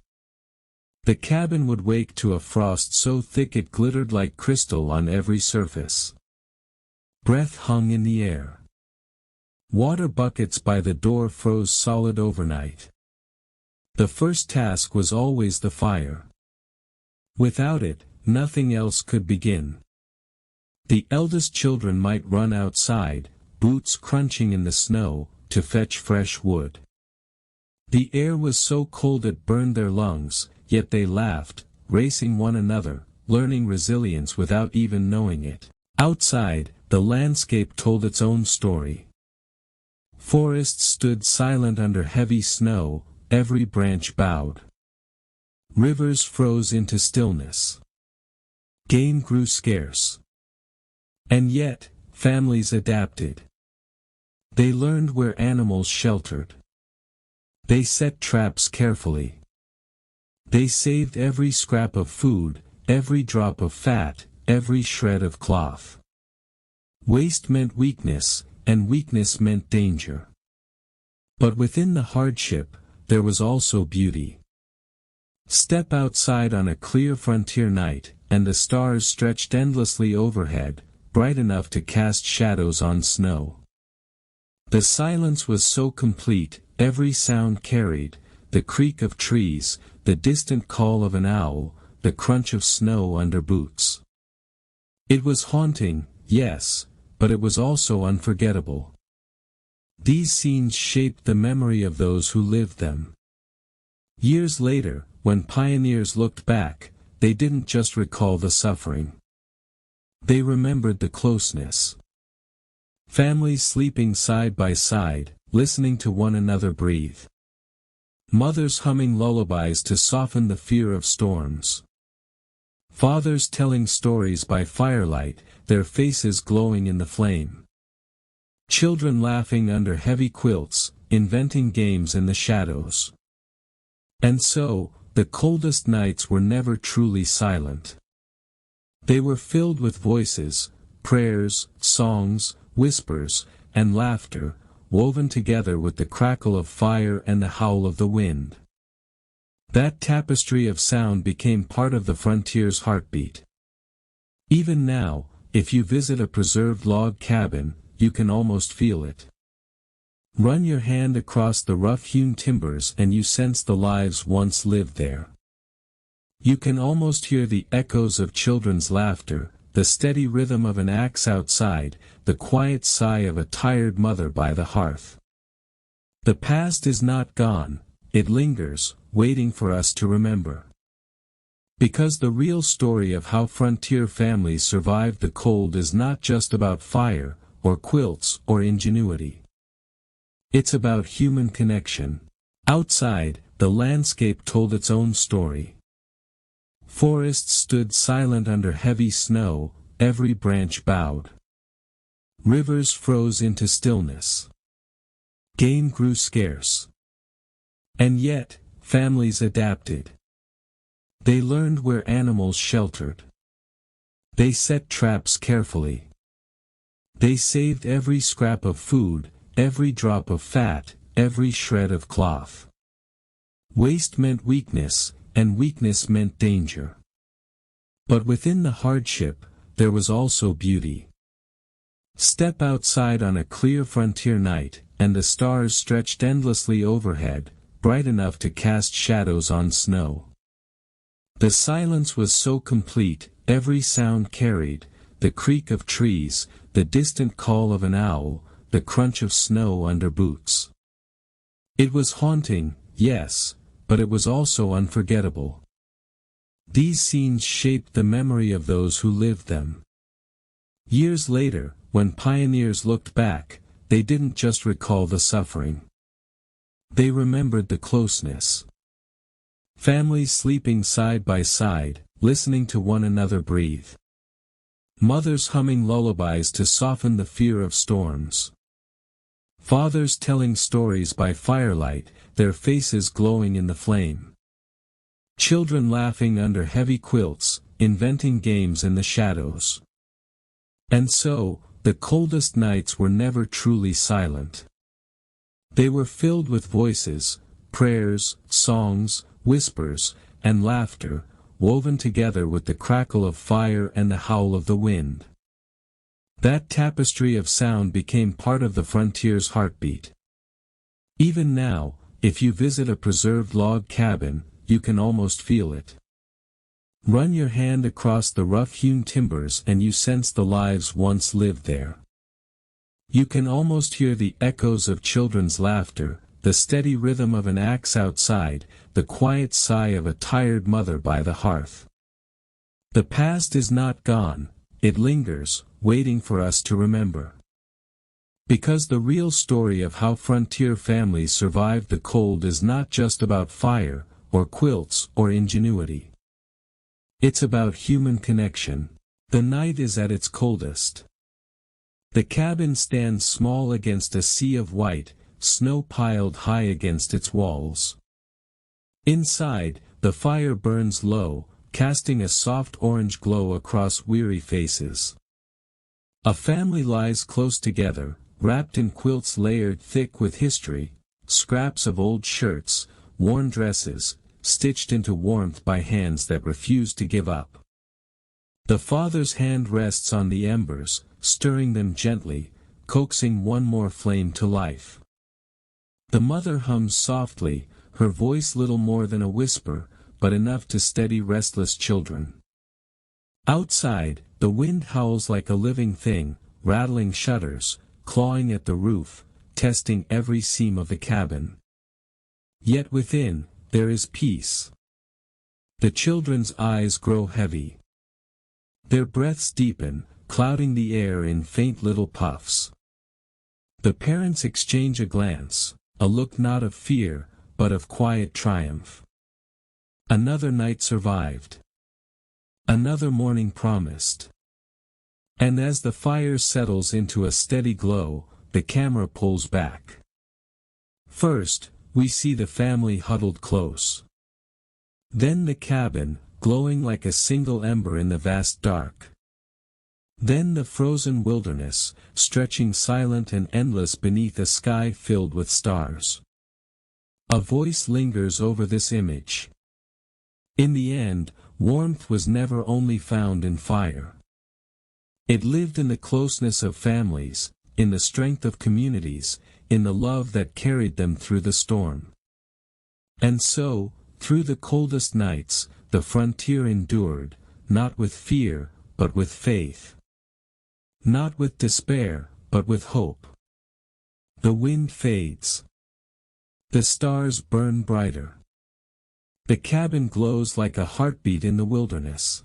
The cabin would wake to a frost so thick it glittered like crystal on every surface. Breath hung in the air. Water buckets by the door froze solid overnight. The first task was always the fire. Without it, nothing else could begin. The eldest children might run outside, boots crunching in the snow, to fetch fresh wood. The air was so cold it burned their lungs, yet they laughed, racing one another, learning resilience without even knowing it. Outside, the landscape told its own story. Forests stood silent under heavy snow, every branch bowed. Rivers froze into stillness. Game grew scarce. And yet, families adapted. They learned where animals sheltered. They set traps carefully. They saved every scrap of food, every drop of fat, every shred of cloth. Waste meant weakness, and weakness meant danger. But within the hardship, there was also beauty. Step outside on a clear frontier night, and the stars stretched endlessly overhead, bright enough to cast shadows on snow. The silence was so complete, every sound carried, the creak of trees, the distant call of an owl, the crunch of snow under boots. It was haunting, yes, but it was also unforgettable. These scenes shaped the memory of those who lived them. Years later, when pioneers looked back, they didn't just recall the suffering. They remembered the closeness. Families sleeping side by side, listening to one another breathe. Mothers humming lullabies to soften the fear of storms. Fathers telling stories by firelight, their faces glowing in the flame. Children laughing under heavy quilts, inventing games in the shadows. And so, the coldest nights were never truly silent. They were filled with voices, prayers, songs, whispers, and laughter, woven together with the crackle of fire and the howl of the wind. That tapestry of sound became part of the frontier's heartbeat. Even now, if you visit a preserved log cabin, you can almost feel it. Run your hand across the rough-hewn timbers and you sense the lives once lived there. You can almost hear the echoes of children's laughter, the steady rhythm of an axe outside, the quiet sigh of a tired mother by the hearth. The past is not gone, it lingers, waiting for us to remember. Because the real story of how frontier families survived the cold is not just about fire, or quilts, or ingenuity. It's about human connection. Outside, the landscape told its own story. Forests stood silent under heavy snow, every branch bowed. Rivers froze into stillness. Game grew scarce. And yet, families adapted. They learned where animals sheltered. They set traps carefully. They saved every scrap of food, every drop of fat, every shred of cloth. Waste meant weakness, and weakness meant danger. But within the hardship, there was also beauty. Step outside on a clear frontier night, and the stars stretched endlessly overhead, bright enough to cast shadows on snow. The silence was so complete, every sound carried, the creak of trees, the distant call of an owl, the crunch of snow under boots. It was haunting, yes, but it was also unforgettable. These scenes shaped the memory of those who lived them. Years later, when pioneers looked back, they didn't just recall the suffering. They remembered the closeness. Families sleeping side by side, listening to one another breathe. Mothers humming lullabies to soften the fear of storms. Fathers telling stories by firelight, their faces glowing in the flame. Children laughing under heavy quilts, inventing games in the shadows. And so, the coldest nights were never truly silent. They were filled with voices, prayers, songs, whispers, and laughter, woven together with the crackle of fire and the howl of the wind. That tapestry of sound became part of the frontier's heartbeat. Even now, if you visit a preserved log cabin, you can almost feel it. Run your hand across the rough-hewn timbers and you sense the lives once lived there. You can almost hear the echoes of children's laughter, the steady rhythm of an axe outside, the quiet sigh of a tired mother by the hearth. The past is not gone, it lingers, waiting for us to remember. Because the real story of how frontier families survived the cold is not just about fire, or quilts, or ingenuity. It's about human connection. The night is at its coldest. The cabin stands small against a sea of white, snow piled high against its walls. Inside, the fire burns low, casting a soft orange glow across weary faces. A family lies close together, wrapped in quilts layered thick with history, scraps of old shirts, worn dresses, stitched into warmth by hands that refuse to give up. The father's hand rests on the embers, stirring them gently, coaxing one more flame to life. The mother hums softly, her voice little more than a whisper, but enough to steady restless children. Outside, the wind howls like a living thing, rattling shutters, clawing at the roof, testing every seam of the cabin. Yet within, there is peace. The children's eyes grow heavy. Their breaths deepen, clouding the air in faint little puffs. The parents exchange a glance, a look not of fear, but of quiet triumph. Another night survived. Another morning promised. And as the fire settles into a steady glow, the camera pulls back. First, we see the family huddled close. Then the cabin, glowing like a single ember in the vast dark. Then the frozen wilderness, stretching silent and endless beneath a sky filled with stars. A voice lingers over this image. In the end, warmth was never only found in fire. It lived in the closeness of families, in the strength of communities, in the love that carried them through the storm. And so, through the coldest nights, the frontier endured, not with fear, but with faith. Not with despair, but with hope. The wind fades. The stars burn brighter. The cabin glows like a heartbeat in the wilderness.